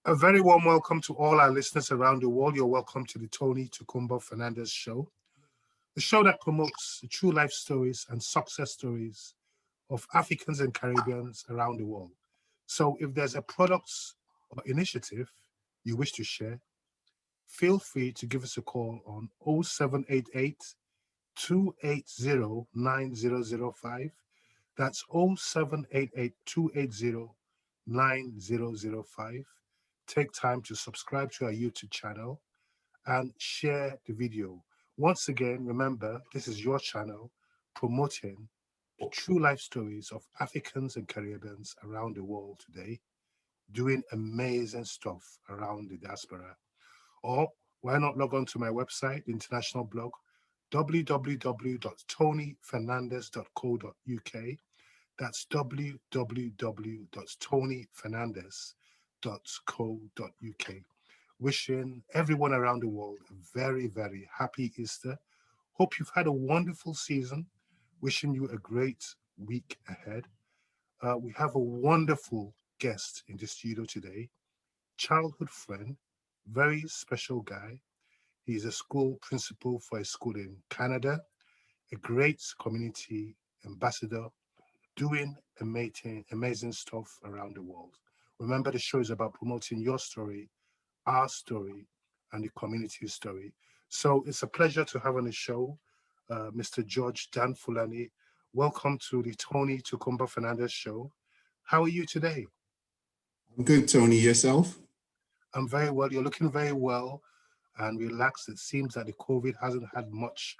A very warm welcome to all our listeners around the world. You're welcome to the Tony Tukumba Fernandez Show, the show that promotes the true life stories and success stories of Africans and Caribbeans around the world. So if there's a product or initiative you wish to share, feel free to give us a call on 0788 280 9005. That's 0788 280 9005. Take time to subscribe to our YouTube channel and share the video. Once again, remember, this is your channel promoting the true life stories of Africans and Caribbeans around the world today, doing amazing stuff around the diaspora. Or why not log on to my website, the international blog, www.tonyfernandez.co.uk. That's www.tonyfernandez.co.uk. Wishing everyone around the world a very, very happy Easter. Hope you've had a wonderful season. Wishing you a great week ahead. We have a wonderful guest in the studio today, childhood friend, very special guy. He's a school principal for a school in Canada, a great community ambassador, doing amazing stuff around the world. Remember, the show is about promoting your story, our story, and the community story. So it's a pleasure to have on the show Mr. George Dan-FULANI. Welcome to the Tony Tukumba Fernandez Show. How are you today? I'm good, Tony. Yourself? I'm very well. You're looking very well and relaxed. It seems that the COVID hasn't had much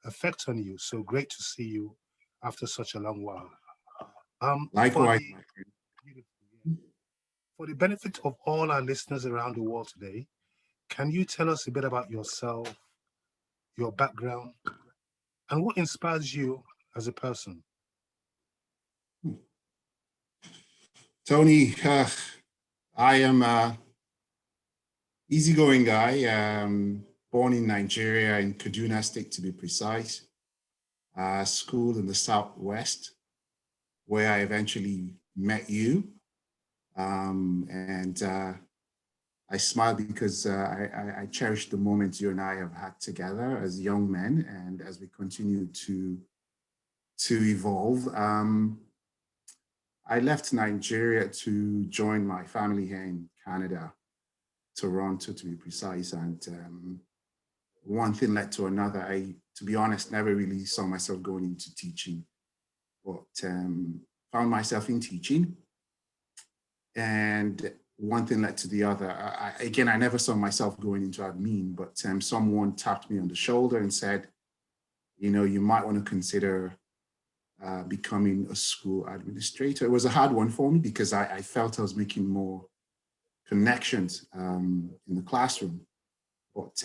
effect on you. So great to see you after such a long while. Likewise. For the benefit of all our listeners around the world today, can you tell us a bit about yourself, your background, and what inspires you as a person? Tony, I am an easygoing guy, born in Nigeria, in Kaduna State to be precise, school in the Southwest, where I eventually met you. I smile because I cherish the moments you and I have had together as young men, and as we continue to evolve. I left Nigeria to join my family here in Canada, Toronto to be precise, and one thing led to another. I, to be honest, never really saw myself going into teaching, but found myself in teaching. And one thing led to the other. Again, I never saw myself going into admin, but someone tapped me on the shoulder and said, you know, you might want to consider becoming a school administrator. It was a hard one for me because I felt I was making more connections in the classroom. But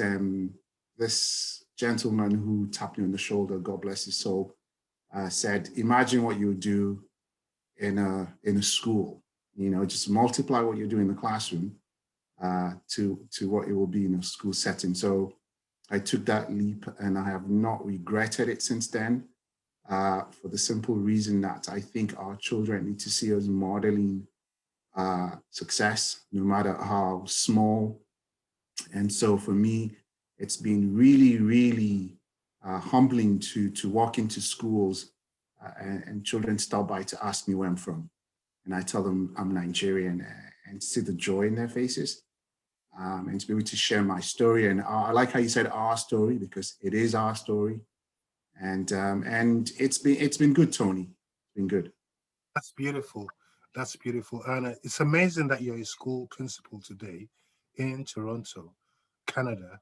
this gentleman who tapped me on the shoulder, God bless his soul, said, imagine what you would do in a school. You know, just multiply what you do in the classroom to what it will be in a school setting. So I took that leap and I have not regretted it since then, for the simple reason that I think our children need to see us modeling success, no matter how small. And so for me, it's been really, really humbling to walk into schools and children stop by to ask me where I'm from. And I tell them I'm Nigerian, and see the joy in their faces, and to be able to share my story. And I like how you said our story, because it is our story. And it's been good, Tony. It's been good. That's beautiful. That's beautiful. And it's amazing that you're a school principal today in Toronto, Canada.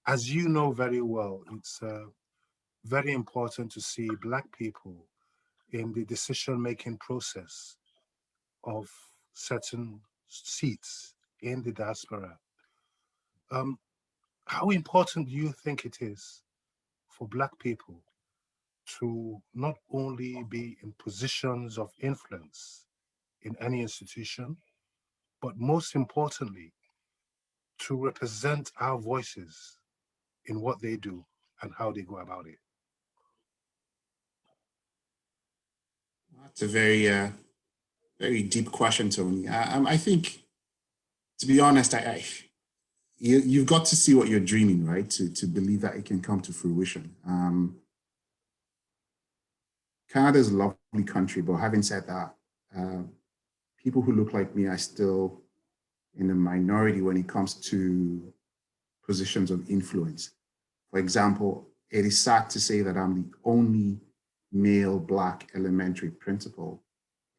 As you know very well, it's very important to see Black people in the decision-making process of certain seats in the diaspora. How important do you think it is for Black people to not only be in positions of influence in any institution, but most importantly, to represent our voices in what they do and how they go about it? That's a very, very deep question, Tony. I think, to be honest, you've got to see what you're dreaming, right? To believe that it can come to fruition. Canada is a lovely country, but having said that, people who look like me are still in the minority when it comes to positions of influence. For example, it is sad to say that I'm the only male Black elementary principal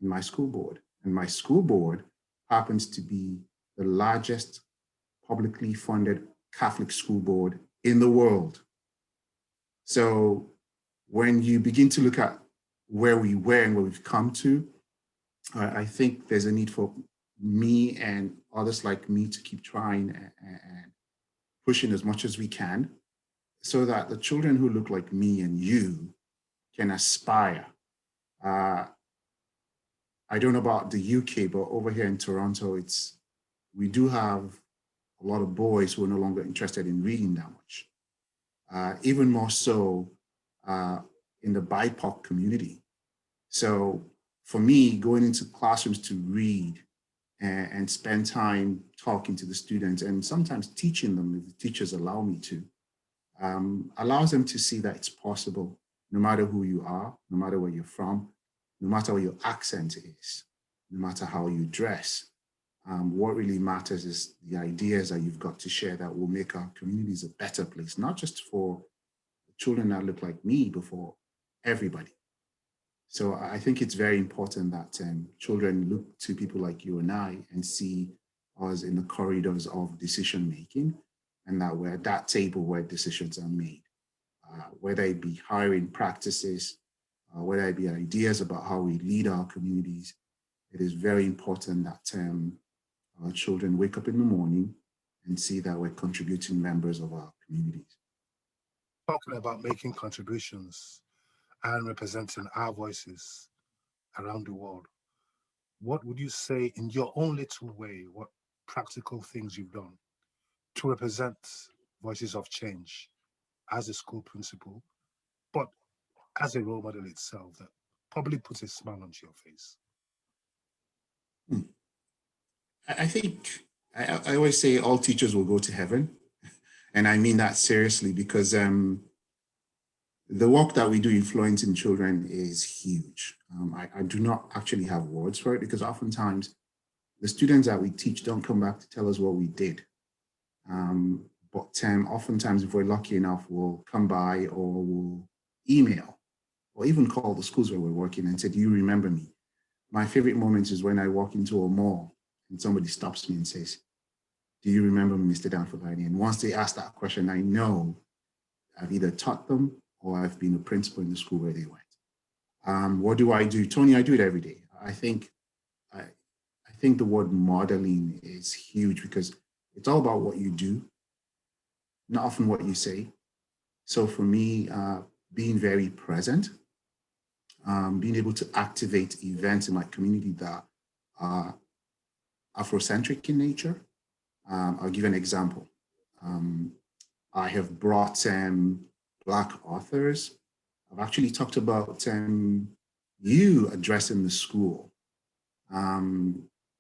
in my school board. And my school board happens to be the largest publicly funded Catholic school board in the world. So when you begin to look at where we were and where we've come to, I think there's a need for me and others like me to keep trying and pushing as much as we can so that the children who look like me and you can aspire. I don't know about the UK, but over here in Toronto, we do have a lot of boys who are no longer interested in reading that much. Even more so in the BIPOC community. So for me, going into classrooms to read and spend time talking to the students and sometimes teaching them, if the teachers allow me to, allows them to see that it's possible, no matter who you are, no matter where you're from, no matter what your accent is, no matter how you dress. What really matters is the ideas that you've got to share that will make our communities a better place, not just for children that look like me, but for everybody. So I think it's very important that children look to people like you and I and see us in the corridors of decision making, and that we're at that table where decisions are made, whether it be hiring practices, whether it be ideas about how we lead our communities. It is very important that our children wake up in the morning and see that we're contributing members of our communities. Talking about making contributions and representing our voices around the world, what would you say in your own little way, what practical things you've done to represent voices of change as a school principal, but as a role model itself that probably puts a smile on your face? I think I always say all teachers will go to heaven. And I mean that seriously because the work that we do influencing children is huge. I do not actually have words for it because oftentimes the students that we teach don't come back to tell us what we did. But oftentimes, if we're lucky enough, we'll come by or we'll email or even call the schools where we're working and say, do you remember me? My favorite moment is when I walk into a mall and somebody stops me and says, do you remember me, Mr. Dan-FULANI? And once they ask that question, I know I've either taught them or I've been a principal in the school where they went. What do I do? Tony, I do it every day. I think the word modeling is huge because it's all about what you do, not often what you say. So for me, being very present, being able to activate events in my community that are Afrocentric in nature. I'll give an example. I have brought Black authors. I've actually talked about you addressing the school,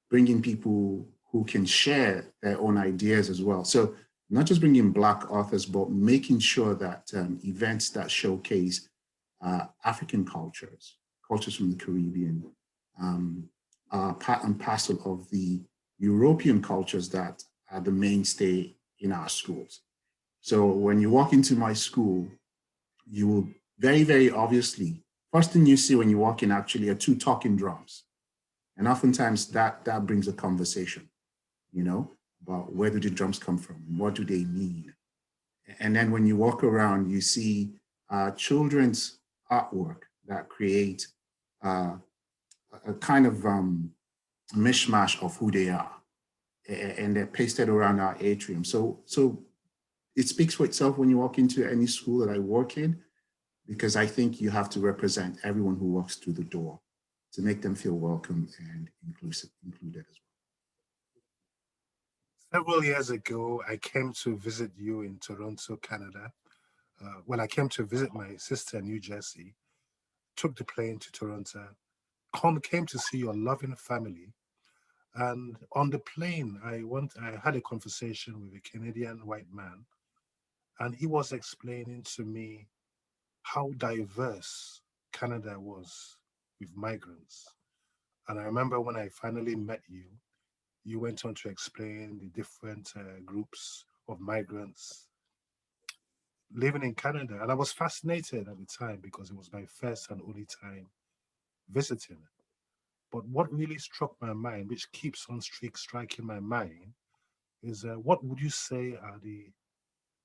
bringing people who can share their own ideas as well. So not just bringing Black authors, but making sure that events that showcase African cultures from the Caribbean, are part and parcel of the European cultures that are the mainstay in our schools. So when you walk into my school, you will very, very obviously, first thing you see when you walk in actually are two talking drums. And oftentimes that brings a conversation, about where do the drums come from? What do they mean? And then when you walk around, you see children's artwork that create a kind of mishmash of who they are. And they're pasted around our atrium. So it speaks for itself when you walk into any school that I work in, because I think you have to represent everyone who walks through the door to make them feel welcome and included as well. Several years ago, I came to visit you in Toronto, Canada. I came to visit my sister in New Jersey, took the plane to Toronto, came to see your loving family. And on the plane, I had a conversation with a Canadian white man, and he was explaining to me how diverse Canada was with migrants. And I remember when I finally met you, you went on to explain the different groups of migrants living in Canada. And I was fascinated at the time because it was my first and only time visiting. But what really struck my mind, which keeps on striking my mind, is what would you say are the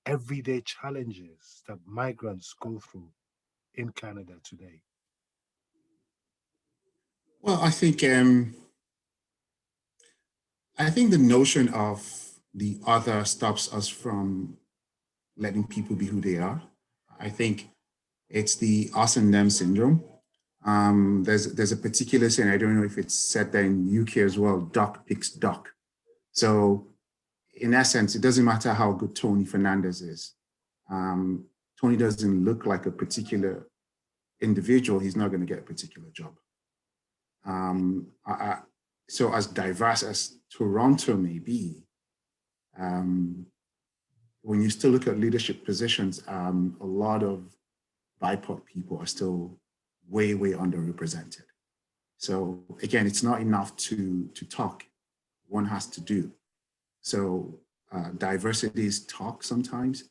everyday challenges that migrants go through in Canada today? Well, I think the notion of the other stops us from letting people be who they are. I think it's the us and them syndrome. There's a particular saying, I don't know if it's said there in UK as well, duck picks duck. So in essence, it doesn't matter how good Tony Fernandez is. Um, Tony doesn't look like a particular individual, he's not going to get a particular job. So as diverse as Toronto may be, um, when you still look at leadership positions, a lot of BIPOC people are still way, way underrepresented. So again, it's not enough to talk, one has to do. So diversity is talk sometimes.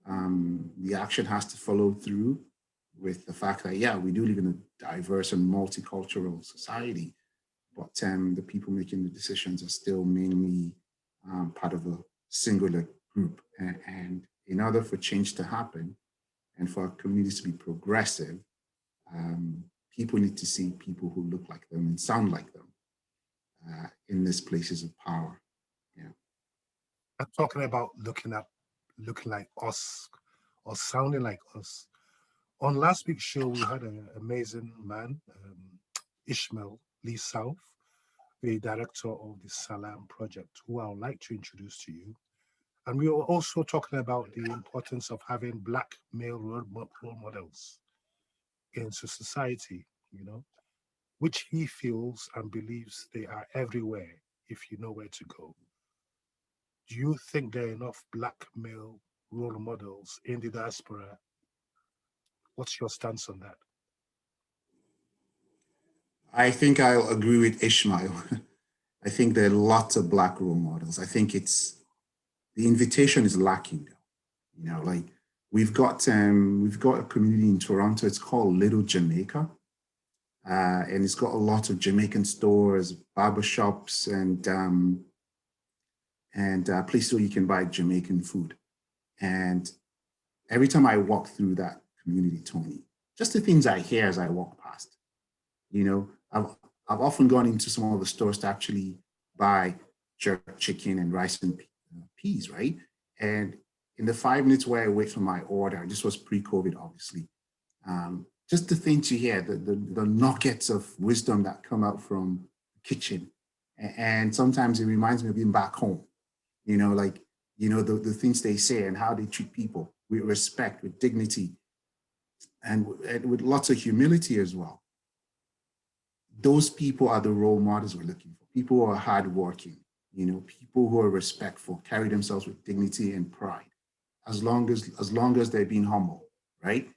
The action has to follow through with the fact that, yeah, we do live in a diverse and multicultural society, but the people making the decisions are still mainly part of a singular group. And in order for change to happen and for our communities to be progressive, people need to see people who look like them and sound like them in these places of power. Yeah. I'm talking about looking like us or sounding like us. On last week's show, we had an amazing man, Ishmael Lee South, the director of the Salam Project, who I would like to introduce to you. And we were also talking about the importance of having Black male role models into society, which he feels and believes they are everywhere if you know where to go. Do you think there are enough Black male role models in the diaspora? What's your stance on that? I think I'll agree with Ishmael. I think there are lots of Black role models. I think the invitation is lacking though. Like we've got a community in Toronto. It's called Little Jamaica, and it's got a lot of Jamaican stores, barbershops, and places where you can buy Jamaican food. And every time I walk through that community, Tony, just the things I hear as I walk past, you know, I've I've often gone into some of the stores to actually buy jerk chicken and rice and peas, right? And in the 5 minutes where I wait for my order, this was pre-COVID, obviously. Just the things you hear, the nuggets of wisdom that come out from the kitchen. And sometimes it reminds me of being back home, like, the things they say and how they treat people with respect, with dignity, and with lots of humility as well. Those people are the role models we're looking for. People who are hardworking, people who are respectful, carry themselves with dignity and pride, as long as they're being humble, right?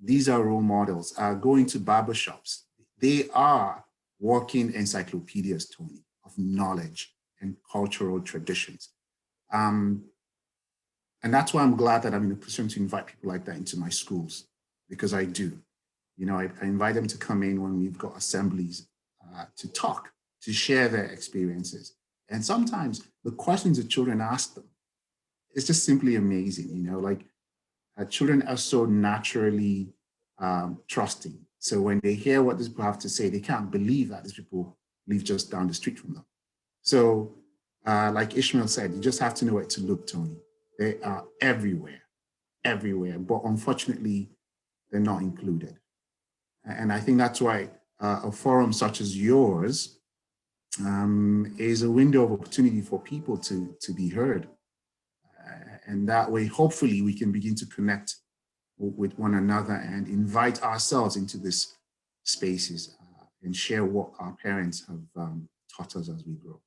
These are role models. Going to barbershops, they are walking encyclopedias, Tony, of knowledge and cultural traditions. Um, and that's why I'm glad that I'm in a position to invite people like that into my schools, because I do. I invite them to come in when we've got assemblies to talk, to share their experiences. And sometimes the questions the children ask them, it's just simply amazing. Like children are so naturally trusting. So when they hear what these people have to say, they can't believe that these people live just down the street from them. So like Ishmael said, you just have to know where to look, Tony. They are everywhere, everywhere. But unfortunately, they're not included. And I think that's why a forum such as yours is a window of opportunity for people to be heard. And that way, hopefully, we can begin to connect with one another and invite ourselves into these spaces and share what our parents have taught us as we grow.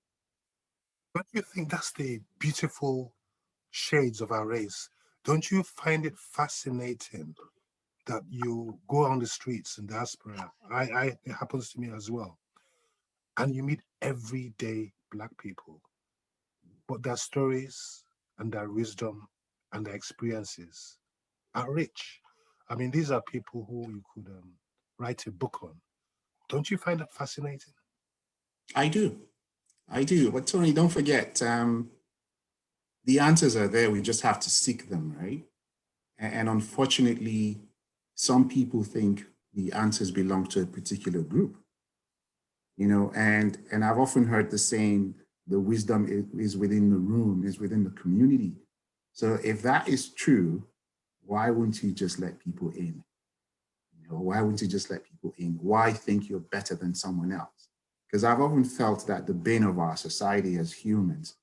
you think that's the beautiful shades of our race? Don't you find it fascinating that you go on the streets in diaspora? It happens to me as well. And you meet everyday Black people, but their stories and their wisdom and their experiences are rich. I mean, these are people who you could write a book on. Don't you find that fascinating? I do. I do. But Tony, don't forget, the answers are there. We just have to seek them, right? And unfortunately, some people think the answers belong to a particular group, and I've often heard the saying, the wisdom is within the room, is within the community. So if that is true, why wouldn't you just let people in? Why wouldn't you just let people in? Why think you're better than someone else? Because I've often felt that the bane of our society as humans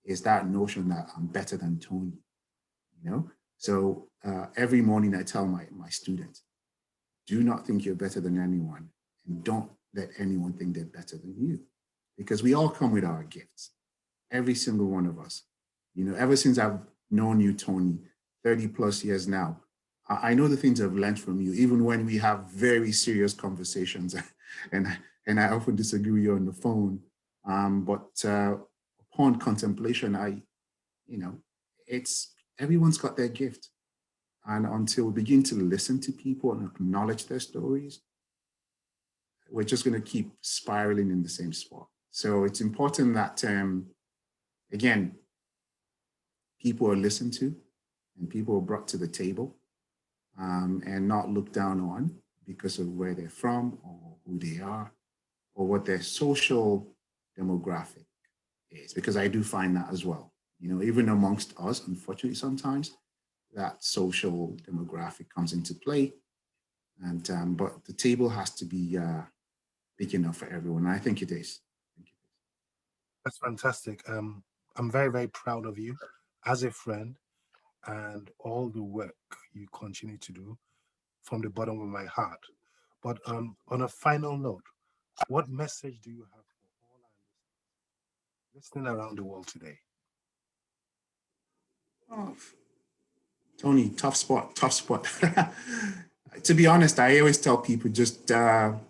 is that notion that I'm better than Tony, So every morning I tell my students, do not think you're better than anyone, and don't let anyone think they're better than you, because we all come with our gifts, every single one of us. Ever since I've known you, Tony, 30 plus years now, I know the things I've learned from you, even when we have very serious conversations, and I often disagree with you on the phone. But upon contemplation, it's everyone's got their gift. And until we begin to listen to people and acknowledge their stories, we're just going to keep spiraling in the same spot. So it's important that, again, people are listened to and people are brought to the table, and not looked down on because of where they're from or who they are or what their social demographic is, because I do find that as well. Even amongst us, unfortunately, sometimes that social demographic comes into play, and but the table has to be big enough for everyone. I think it is. That's fantastic. I'm very, very proud of you as a friend and all the work you continue to do from the bottom of my heart. But on a final note, what message do you have for all our listening around the world today? Oh, Tony, tough spot, tough spot. To be honest, I always tell people just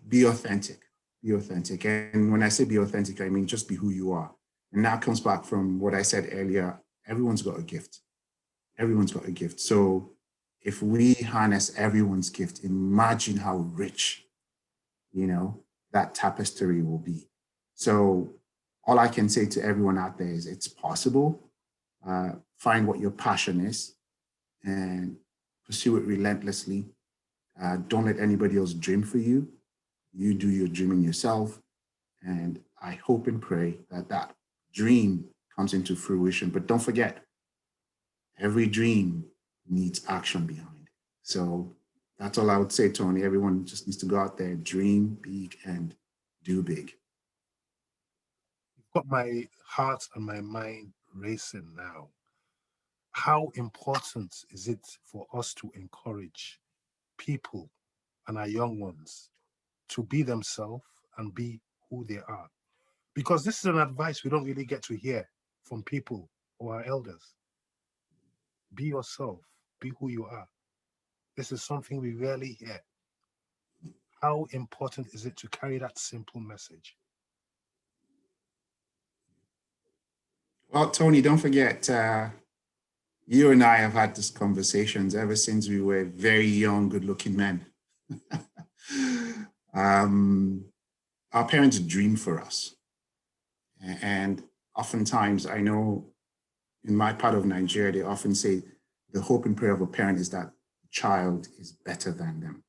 be authentic. Be authentic. And when I say be authentic, I mean just be who you are. And that comes back from what I said earlier. Everyone's got a gift. Everyone's got a gift. So if we harness everyone's gift, imagine how rich, that tapestry will be. So all I can say to everyone out there is it's possible. Find what your passion is and pursue it relentlessly. Don't let anybody else dream for you. You do your dreaming yourself. And I hope and pray that that dream comes into fruition. But don't forget, every dream needs action behind it. So that's all I would say, Tony. Everyone just needs to go out there, dream big and do big. You've got my heart and my mind racing now. How important is it for us to encourage people and our young ones to be themselves and be who they are? Because this is an advice we don't really get to hear from people or our elders. Be yourself, be who you are. This is something we rarely hear. How important is it to carry that simple message? Well, Tony, don't forget, you and I have had these conversations ever since we were very young, good-looking men. Our parents dream for us. And oftentimes, I know in my part of Nigeria, they often say the hope and prayer of a parent is that the child is better than them.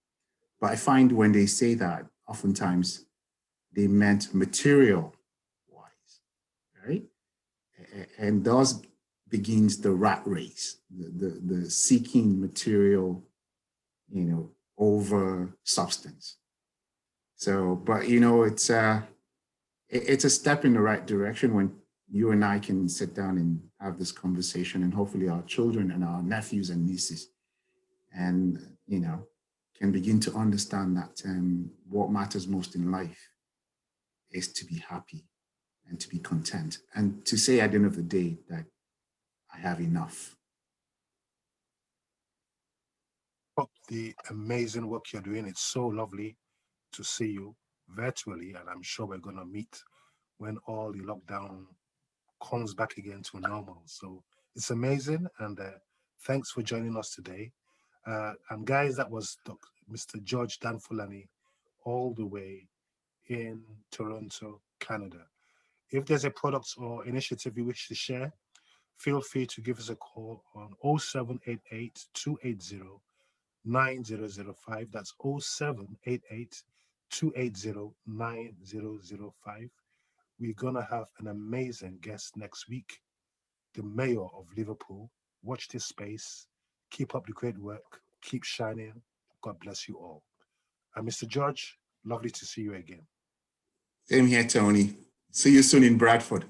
But I find when they say that, oftentimes they meant material wise, right? And thus begins the rat race, the seeking material, over substance. So, but it's a step in the right direction when you and I can sit down and have this conversation, and hopefully our children and our nephews and nieces, and can begin to understand that what matters most in life is to be happy and to be content, and to say at the end of the day that I have enough. The amazing work you're doing. It's so lovely to see you virtually, and I'm sure we're going to meet when all the lockdown comes back again to normal. So it's amazing, and thanks for joining us today. And guys, that was Mr. George Dan-FULANI, all the way in Toronto, Canada. If there's a product or initiative you wish to share, feel free to give us a call on 0788 280 9005. That's 0788 280 9005. We're going to have an amazing guest next week, the mayor of Liverpool. Watch this space. Keep up the great work. Keep shining. God bless you all. And Mr. George, lovely to see you again. Same here, Tony. See you soon in Bradford.